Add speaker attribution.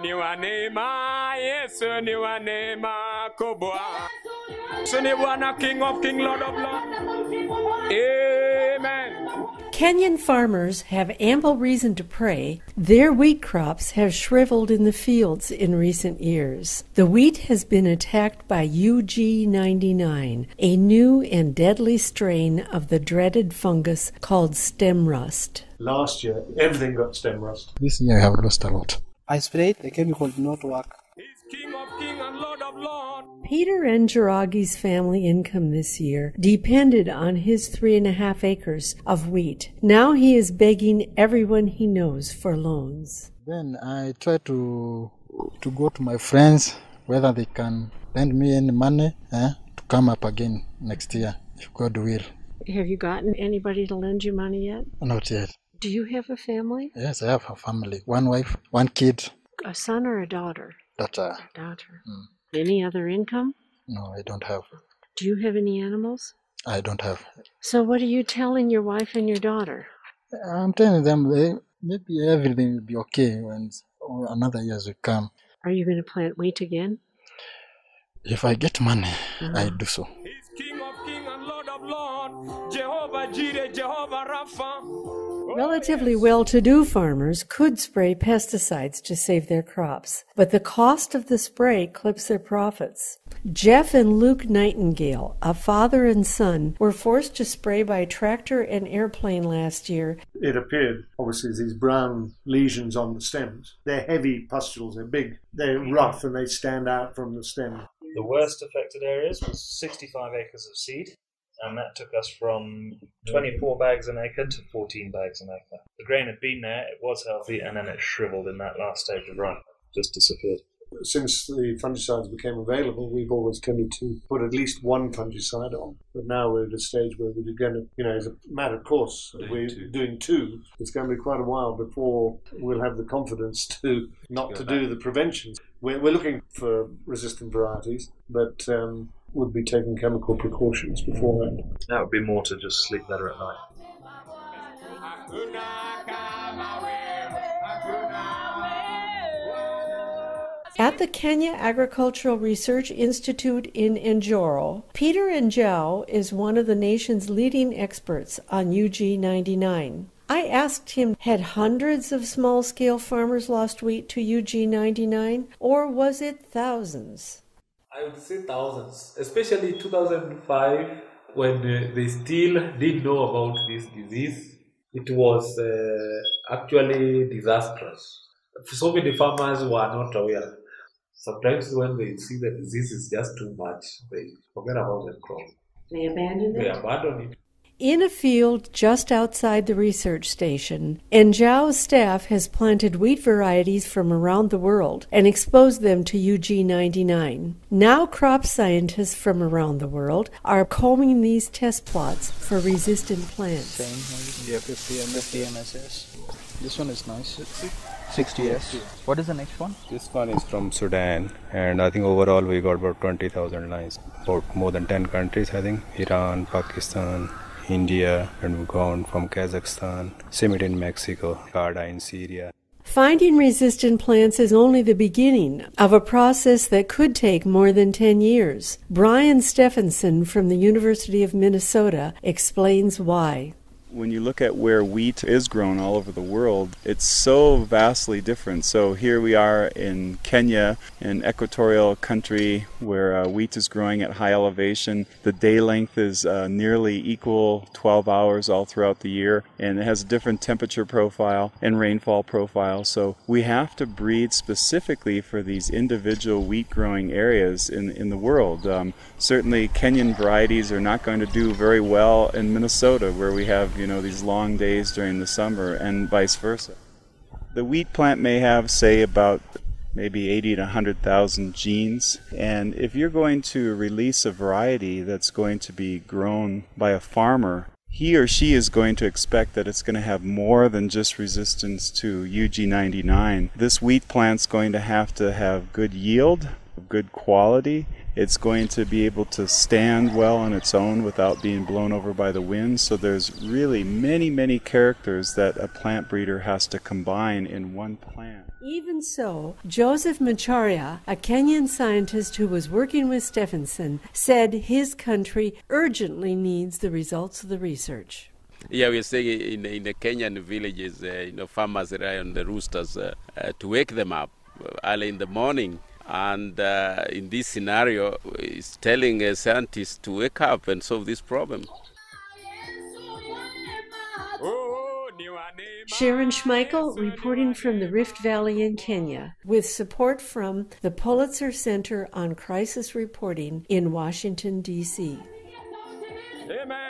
Speaker 1: ni wa neema, Yesu ni wa neema kubwa. Yesu ni Bwana, King of King, Lord of Lord. Amen.
Speaker 2: Kenyan farmers have ample reason to pray. Their wheat crops have shriveled in the fields in recent years. The wheat has been attacked by UG99, a new and deadly strain of the dreaded fungus called stem rust.
Speaker 3: Last year, everything got stem rust.
Speaker 4: This year I have lost a lot.
Speaker 5: I sprayed, the chemical did not work.
Speaker 1: He's King of King and Lord of Lord.
Speaker 2: Peter Njoroge's family income this year depended on his 3.5 acres of wheat. Now he is begging everyone he knows for loans.
Speaker 4: Then I try to go to my friends whether they can lend me any money to come up again next year, if God will.
Speaker 2: Have you gotten anybody to lend you money yet?
Speaker 4: Not yet.
Speaker 2: Do you have a family?
Speaker 4: Yes, I have a family. One wife, one kid.
Speaker 2: A son or a daughter?
Speaker 4: Daughter.
Speaker 2: Daughter. Any other income?
Speaker 4: No, I don't have.
Speaker 2: Do you have any animals?
Speaker 4: I don't have.
Speaker 2: So what are you telling your wife and your daughter?
Speaker 4: I'm telling them maybe everything will be okay when another years will come.
Speaker 2: Are you going to plant wheat again?
Speaker 4: If I get money, I do so.
Speaker 1: He's King of King and Lord of Lord. Jehovah Jireh, Jehovah Rapha.
Speaker 2: Relatively well-to-do farmers could spray pesticides to save their crops, but the cost of the spray clips their profits. Jeff and Luke Nightingale, a father and son, were forced to spray by tractor and airplane last year.
Speaker 3: It appeared, obviously, these brown lesions on the stems. They're heavy pustules, they're big, they're rough, and they stand out from the stem.
Speaker 6: The worst affected areas was 65 acres of seed, and that took us from 24 bags an acre to 14 bags an acre. The grain had been there, it was healthy, and then it shriveled in that last stage of run, just disappeared.
Speaker 3: Since the fungicides became available, we've always tended to put at least one fungicide on. But now we're at a stage where we're going to, as a matter of course, we're doing two. It's going to be quite a while before we'll have the confidence to not to do the prevention. We're looking for resistant varieties, but would be taking chemical precautions beforehand.
Speaker 6: That would be more to just sleep better at night.
Speaker 2: At the Kenya Agricultural Research Institute in Njoro, Peter Njau is one of the nation's leading experts on UG99. I asked him, had hundreds of small-scale farmers lost wheat to UG99, or was it thousands?
Speaker 7: I would say thousands, especially 2005 when they still didn't know about this disease. It was actually disastrous. So many farmers were not aware. Sometimes when they see the disease is just too much, they forget about the crop.
Speaker 2: They abandon it?
Speaker 7: They abandon it.
Speaker 2: In a field just outside the research station, Njau's staff has planted wheat varieties from around the world and exposed them to UG99. Now crop scientists from around the world are combing these test plots for resistant plants.
Speaker 5: Yeah, 50 MSS.
Speaker 4: This one is nice.
Speaker 5: 60, yes. What is the next one?
Speaker 8: This one is from Sudan, and I think overall we got about 20,000 lines. About more than 10 countries, I think. Iran, Pakistan, India, and we've gone from Kazakhstan, Semit in Mexico, Garda in Syria.
Speaker 2: Finding resistant plants is only the beginning of a process that could take more than 10 years. Brian Stephenson from the University of Minnesota explains why.
Speaker 9: When you look at where wheat is grown all over the world, it's so vastly different. So here we are in Kenya, an equatorial country where wheat is growing at high elevation. The day length is nearly equal, 12 hours all throughout the year, and it has a different temperature profile and rainfall profile. So we have to breed specifically for these individual wheat growing areas in the world. Certainly Kenyan varieties are not going to do very well in Minnesota, where we have these long days during the summer, and vice versa. The wheat plant may have, say, about maybe 80 to 100,000 genes, and if you're going to release a variety that's going to be grown by a farmer, he or she is going to expect that it's going to have more than just resistance to UG99. This wheat plant's going to have good yield, good quality, It's going to be able to stand well on its own without being blown over by the wind. So there's really many, many characters that a plant breeder has to combine in one plant.
Speaker 2: Even so, Joseph Macharia, a Kenyan scientist who was working with Stephenson, said his country urgently needs the results of the research.
Speaker 10: Yeah, we're saying in the Kenyan villages, farmers rely on the roosters to wake them up early in the morning. And in this scenario, it's telling scientists to wake up and solve this problem.
Speaker 2: Sharon Schmickle reporting from the Rift Valley in Kenya, with support from the Pulitzer Center on Crisis Reporting in Washington, D.C.
Speaker 1: Amen.